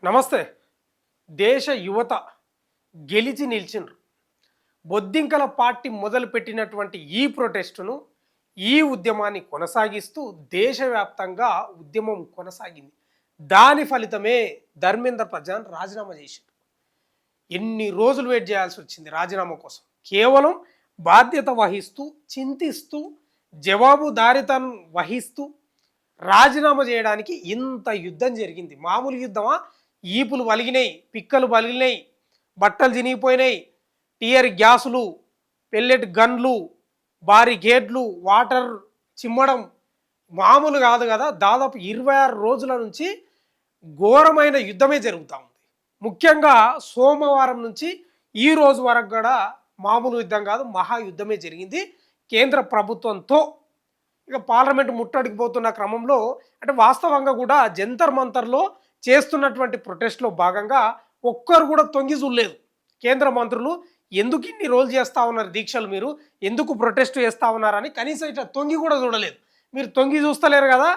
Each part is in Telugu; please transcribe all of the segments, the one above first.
నమస్తే. దేశ యువత గెలిచి నిలిచిండ్రు. బొద్దింకల పార్టీ మొదలుపెట్టినటువంటి ఈ ప్రొటెస్టును, ఈ ఉద్యమాన్ని కొనసాగిస్తూ దేశవ్యాప్తంగా ఉద్యమం కొనసాగింది. దాని ఫలితమే ధర్మేంద్ర ప్రధాన్ రాజీనామా చేసిండు. ఎన్ని రోజులు వెయిట్ చేయాల్సి వచ్చింది రాజీనామా కోసం. కేవలం బాధ్యత వహిస్తూ, చింతిస్తూ, జవాబుదారీతనం వహిస్తూ రాజీనామా చేయడానికి ఇంత యుద్ధం జరిగింది. మామూలు యుద్ధమా? ఈపులు వలిగినాయి, పిక్కలు పలిగినాయి, బట్టలు చినిగిపోయినాయి, టియర్ గ్యాసులు, పెల్లెట్ గన్లు, భారీ గేట్లు, వాటర్ చిమ్మడం మామూలు కాదు కదా. దాదాపు 26 రోజుల నుంచి ఘోరమైన యుద్ధమే జరుగుతూ ఉంది. ముఖ్యంగా సోమవారం నుంచి ఈ రోజు వరకు కూడా మామూలు యుద్ధం కాదు, మహాయుద్ధమే జరిగింది కేంద్ర ప్రభుత్వంతో. ఇక పార్లమెంట్ ముట్టడికి పోతున్న క్రమంలో అంటే వాస్తవంగా కూడా జంతర్ మంతర్లో చేస్తున్నటువంటి ప్రొటెస్ట్లో భాగంగా ఒక్కరు కూడా తొంగి చూడలేదు. కేంద్ర మంత్రులు ఎందుకు ఇన్ని రోజులు చేస్తూ ఉన్నారు దీక్షలు, మీరు ఎందుకు ప్రొటెస్ట్ చేస్తూ ఉన్నారని కనీసం ఇట్లా తొంగి కూడా చూడలేదు. మీరు తొంగి చూస్తలేరు కదా,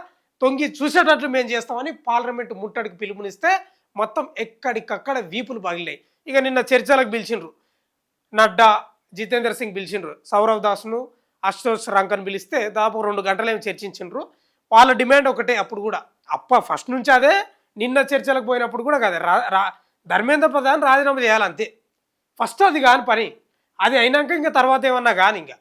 తొంగి చూసేటట్లు మేము చేస్తామని పార్లమెంటు ముట్టడికి పిలుపునిస్తే మొత్తం ఎక్కడికక్కడ వీపులు పగిలాయి. ఇక నిన్న చర్చలకు పిలిచిండ్రు. నడ్డా, జితేంద్ర సింగ్ పిలిచిండ్రు, సౌరవ్ దాస్ను, అశోక్ రంకన్ పిలిస్తే దాదాపు 2 గంటలు ఏమి చర్చించిండ్రు. వాళ్ళ డిమాండ్ ఒకటే. అప్పుడు కూడా ఫస్ట్ నుంచి అదే, నిన్న చర్చలకు పోయినప్పుడు కూడా కదా, ధర్మేంద్ర ప్రధాన్ రాజీనామా చేయాలంతే. ఫస్ట్ అది కాని పని, అది అయినాక ఇంకా తర్వాత ఏమన్నా కానీ ఇంకా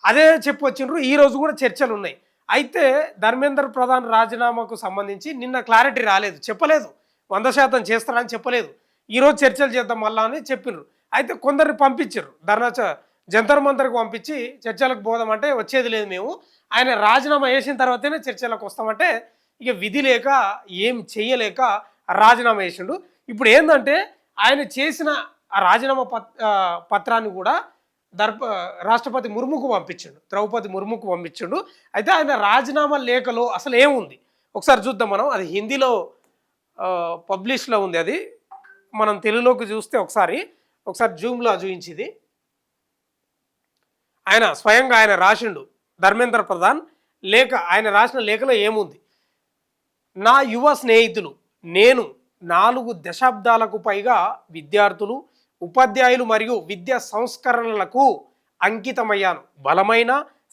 అదే చెప్పొచ్చిండ్రు. ఈరోజు కూడా చర్చలు ఉన్నాయి. అయితే ధర్మేంద్ర ప్రధాన్ రాజీనామాకు సంబంధించి నిన్న క్లారిటీ రాలేదు, చెప్పలేదు, 100% చేస్తారని చెప్పలేదు. ఈరోజు చర్చలు చేద్దాం మళ్ళా అని చెప్పిండ్రు. అయితే కొందరిని పంపించారు, జంతర్ మంతర్కి పంపించి చర్చలకు పోదామంటే వచ్చేది లేదు మేము, ఆయన రాజీనామా చేసిన తర్వాతనే చర్చలకు వస్తామంటే ఇక విధి లేక ఏం చెయ్యలేక రాజీనామా చేసిండు. ఇప్పుడు ఏంటంటే ఆయన చేసిన ఆ రాజీనామా పత్రాన్ని కూడా రాష్ట్రపతి ముర్ముకు పంపించిండు, ద్రౌపది ముర్ముకు పంపించిండు. అయితే ఆయన రాజీనామా లేఖలో అసలు ఏముంది ఒకసారి చూద్దాం మనం. అది హిందీలో పబ్లిష్లో ఉంది, అది మనం తెలుగులోకి చూస్తే ఒకసారి జూమ్లో చూపించింది. ఆయన స్వయంగా ఆయన రాసిండు ధర్మేంద్ర ప్రధాన్ లేఖ. ఆయన రాసిన లేఖలో ఏముంది? నా యువ స్నేహితులు, నేను 4 దశాబ్దాలకు పైగా విద్యార్థులు, ఉపాధ్యాయులు మరియు విద్యా సంస్కరణలకు అంకితమయ్యాను. బలమైన,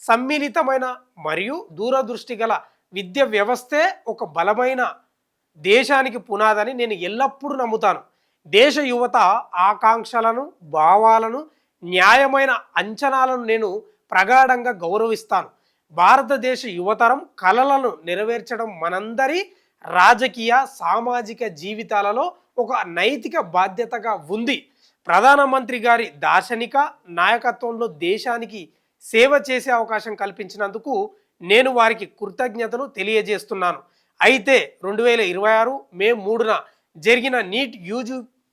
సమ్మిళితమైన మరియు దూరదృష్టి గల విద్య వ్యవస్థే ఒక బలమైన దేశానికి పునాదని నేను ఎల్లప్పుడూ నమ్ముతాను. దేశ యువత ఆకాంక్షలను, భావాలను, న్యాయమైన అంచనాలను నేను ప్రగాఢంగా గౌరవిస్తాను. భారతదేశ యువతరం కలలను నెరవేర్చడం మనందరి రాజకీయ, సామాజిక జీవితాలలో ఒక నైతిక బాధ్యతగా ఉంది. ప్రధానమంత్రి గారి దార్శనిక నాయకత్వంలో దేశానికి సేవ చేసే అవకాశం కల్పించినందుకు నేను వారికి కృతజ్ఞతలు తెలియజేస్తున్నాను. అయితే 2026 మే 3న జరిగిన నీట్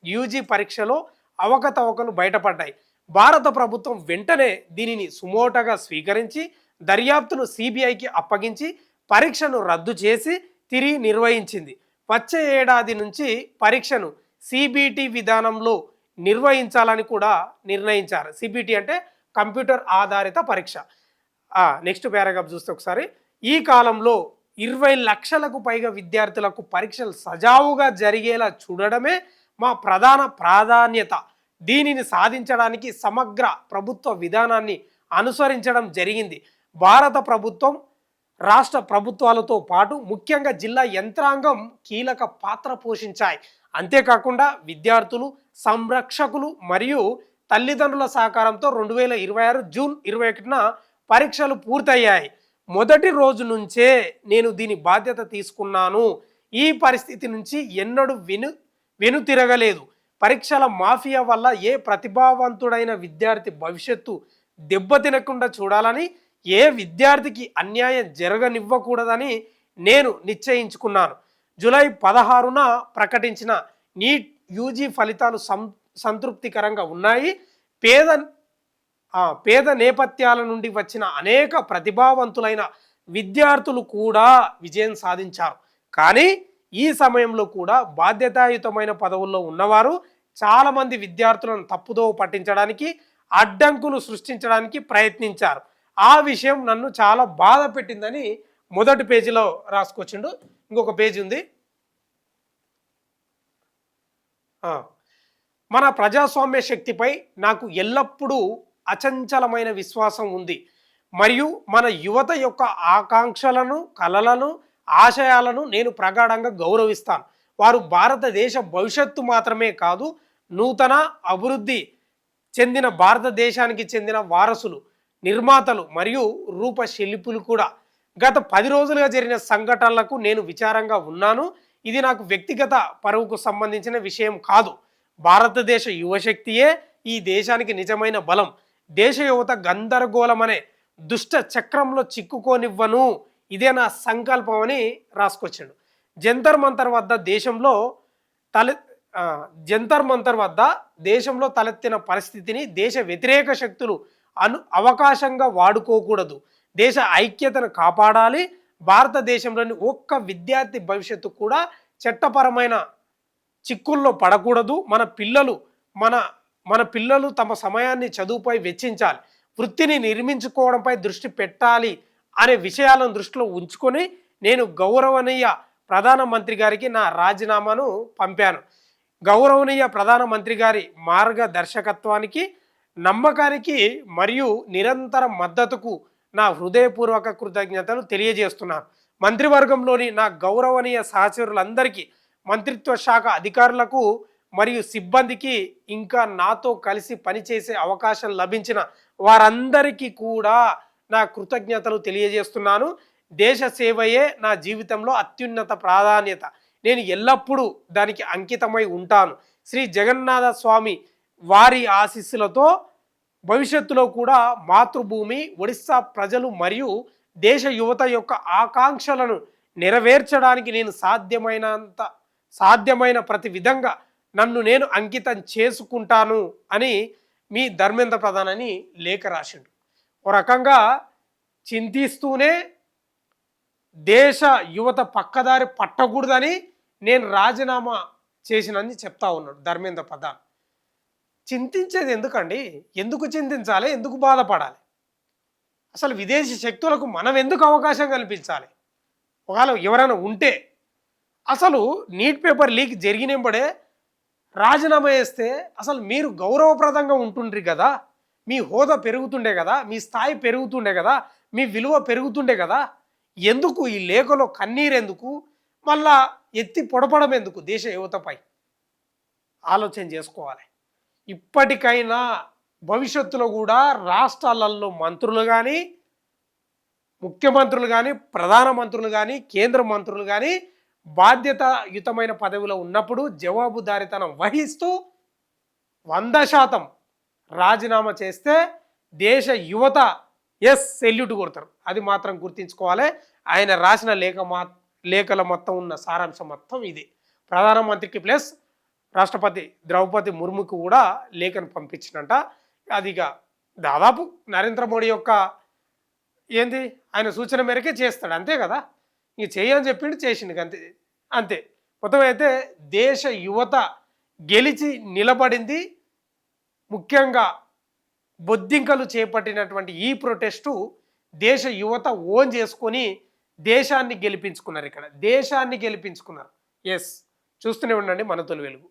యూజీ పరీక్షలో అవకతవకలు బయటపడ్డాయి. భారత ప్రభుత్వం వెంటనే దీనిని సుమోటగా స్వీకరించి దర్యాప్తును సిబిఐకి అప్పగించి పరీక్షను రద్దు చేసి తిరిగి నిర్వహించింది. వచ్చే ఏడాది నుంచి పరీక్షను సిబిటి విధానంలో నిర్వహించాలని కూడా నిర్ణయించారు. సిబిటి అంటే కంప్యూటర్ ఆధారిత పరీక్ష. నెక్స్ట్ పారాగ్రాఫ్ చూస్తే ఒకసారి, ఈ కాలంలో 20 లక్షలకు పైగా విద్యార్థులకు పరీక్షలు సజావుగా జరిగేలా చూడడమే మా ప్రధాన ప్రాధాన్యత. దీనిని సాధించడానికి సమగ్ర ప్రభుత్వ విధానాన్ని అనుసరించడం జరిగింది. భారత ప్రభుత్వం, రాష్ట్ర ప్రభుత్వాలతో పాటు ముఖ్యంగా జిల్లా యంత్రాంగం కీలక పాత్ర పోషించాయి. అంతేకాకుండా విద్యార్థులు, సంరక్షకులు మరియు తల్లిదండ్రుల సహకారంతో 2026 జూన్ 21న పరీక్షలు పూర్తయ్యాయి. మొదటి రోజు నుంచే నేను దీని బాధ్యత తీసుకున్నాను. ఈ పరిస్థితి నుంచి ఎన్నడూ వెనుతిరగలేదు. పరీక్షల మాఫియా వల్ల ఏ ప్రతిభావంతుడైన విద్యార్థి భవిష్యత్తు దెబ్బతినకుండా చూడాలని, ఏ విద్యార్థికి అన్యాయం జరగనివ్వకూడదని నేను నిశ్చయించుకున్నాను. జూలై 16న ప్రకటించిన నీట్ యూజీ ఫలితాలు సంతృప్తికరంగా ఉన్నాయి. పేద నేపథ్యాల నుండి వచ్చిన అనేక ప్రతిభావంతులైన విద్యార్థులు కూడా విజయం సాధించారు. కానీ ఈ సమయంలో కూడా బాధ్యతాయుతమైన పదవుల్లో ఉన్నవారు చాలామంది విద్యార్థులను తప్పుదోవ పట్టించడానికి, అడ్డంకులు సృష్టించడానికి ప్రయత్నించారు. ఆ విషయం నన్ను చాలా బాధ పెట్టిందని మొదటి పేజీలో రాసుకొచ్చిండు. ఇంకొక పేజీ ఉంది, ఆ! మన ప్రజాస్వామ్య శక్తిపై నాకు ఎల్లప్పుడూ అచంచలమైన విశ్వాసం ఉంది. మరియు మన యువత యొక్క ఆకాంక్షలను, కలలను, ఆశయాలను నేను ప్రగాఢంగా గౌరవిస్తాను. వారు భారతదేశ భవిష్యత్తు మాత్రమే కాదు, నూతన అభివృద్ధి చెందిన భారతదేశానికి చెందిన వారసులు, నిర్మాతలు మరియు రూపశిల్పులు కూడా. గత 10 రోజులుగా జరిగిన సంఘటనలకు నేను విచారంగా ఉన్నాను. ఇది నాకు వ్యక్తిగత పరువుకు సంబంధించిన విషయం కాదు. భారతదేశ యువశక్తియే ఈ దేశానికి నిజమైన బలం. దేశ యువత గందరగోళమనే దుష్ట చక్రంలో చిక్కుకోనివ్వను. ఇదే నా సంకల్పం అని రాసుకొచ్చాడు. జంతర్ మంతర్ వద్ద దేశంలో తలె జంతర్ మంతర్ వద్ద దేశంలో తలెత్తిన పరిస్థితిని దేశ వ్యతిరేక శక్తులు అవకాశంగా వాడుకోకూడదు. దేశ ఐక్యతను కాపాడాలి. భారతదేశంలోని ఒక్క విద్యార్థి భవిష్యత్తు కూడా చట్టపరమైన చిక్కుల్లో పడకూడదు. మన మన పిల్లలు తమ సమయాన్ని చదువుపై వెచ్చించాలి, వృత్తిని నిర్మించుకోవడంపై దృష్టి పెట్టాలి అనే విషయాలను దృష్టిలో ఉంచుకొని నేను గౌరవనీయ ప్రధానమంత్రి గారికి నా రాజీనామాను పంపాను. గౌరవనీయ ప్రధానమంత్రి గారి మార్గదర్శకత్వానికి, నమ్మకానికి మరియు నిరంతర మద్దతుకు నా హృదయపూర్వక కృతజ్ఞతలు తెలియజేస్తున్నాను. మంత్రివర్గంలోని నా గౌరవనీయ సహచరులందరికీ, మంత్రిత్వ శాఖ అధికారులకు మరియు సిబ్బందికి, ఇంకా నాతో కలిసి పనిచేసే అవకాశం లభించిన వారందరికీ కూడా నా కృతజ్ఞతలు తెలియజేస్తున్నాను. దేశ సేవయే నా జీవితంలో అత్యున్నత ప్రాధాన్యత. నేను ఎల్లప్పుడూ దానికి అంకితమై ఉంటాను. శ్రీ జగన్నాథ స్వామి వారి ఆశీస్సులతో భవిష్యత్తులో కూడా మాతృభూమి, ఒడిస్సా ప్రజలు మరియు దేశ యువత యొక్క ఆకాంక్షలను నెరవేర్చడానికి నేను సాధ్యమైన ప్రతి విధంగా నన్ను నేను అంకితం చేసుకుంటాను అని మీ ధర్మేంద్ర ప్రధాన్ అని లేఖ రాసిండు. ఓ రకంగా చింతిస్తూనే దేశ యువత పక్కదారి పట్టకూడదని నేను రాజీనామా చేసినని చెప్తా ఉన్నాడు ధర్మేంద్ర ప్రధాన్. చింతించేది ఎందుకండి? ఎందుకు చింతించాలి? ఎందుకు బాధపడాలి? అసలు విదేశీ శక్తులకు మనం ఎందుకు అవకాశం కల్పించాలి? ఒకవేళ ఎవరైనా ఉంటే, అసలు నీట్ పేపర్ లీక్ జరిగినప్పుడే రాజీనామా చేస్తే అసలు మీరు గౌరవప్రదంగా ఉంటుండ్రి కదా, మీ హోదా పెరుగుతుండే కదా, మీ స్థాయి పెరుగుతుండే కదా, మీ విలువ పెరుగుతుండే కదా. ఎందుకు ఈ లేఖలో కన్నీరు ఎందుకు? మళ్ళా ఎత్తి పొడపడం ఎందుకు? దేశ యువతపై ఆలోచన చేసుకోవాలి. ఇప్పటికైనా భవిష్యత్తులో కూడా రాష్ట్రాలలో మంత్రులు కానీ, ముఖ్యమంత్రులు కానీ, ప్రధానమంత్రులు కానీ, కేంద్ర మంత్రులు కానీ బాధ్యతాయుతమైన పదవిలో ఉన్నప్పుడు జవాబుదారీతనం వహిస్తూ 100% రాజీనామా చేస్తే దేశ యువత సెల్యూట్ కొడతారు. అది మాత్రం గుర్తుంచుకోవాలి. ఆయన రాసిన లేఖల మొత్తం ఉన్న సారాంశం మొత్తం ఇది. ప్రధానమంత్రికి ప్లస్ రాష్ట్రపతి ద్రౌపది ముర్ముకు కూడా లేఖను పంపించినట. అదిగా దాదాపు నరేంద్ర మోడీ యొక్క ఆయన సూచన మేరకే చేస్తాడు, అంతే కదా. ఇంక చేయని చెప్పిండు, చేసిండు, అంతే అంతే. మొత్తం అయితే దేశ యువత గెలిచి నిలబడింది. ముఖ్యంగా బొద్దింకలు చేపట్టినటువంటి ఈ ప్రొటెస్టు దేశ యువత ఓన్ చేసుకొని దేశాన్ని గెలిపించుకున్నారు. ఇక్కడ దేశాన్ని గెలిపించుకున్నారు. చూస్తూనే ఉండండి మన తొలి వెలుగు.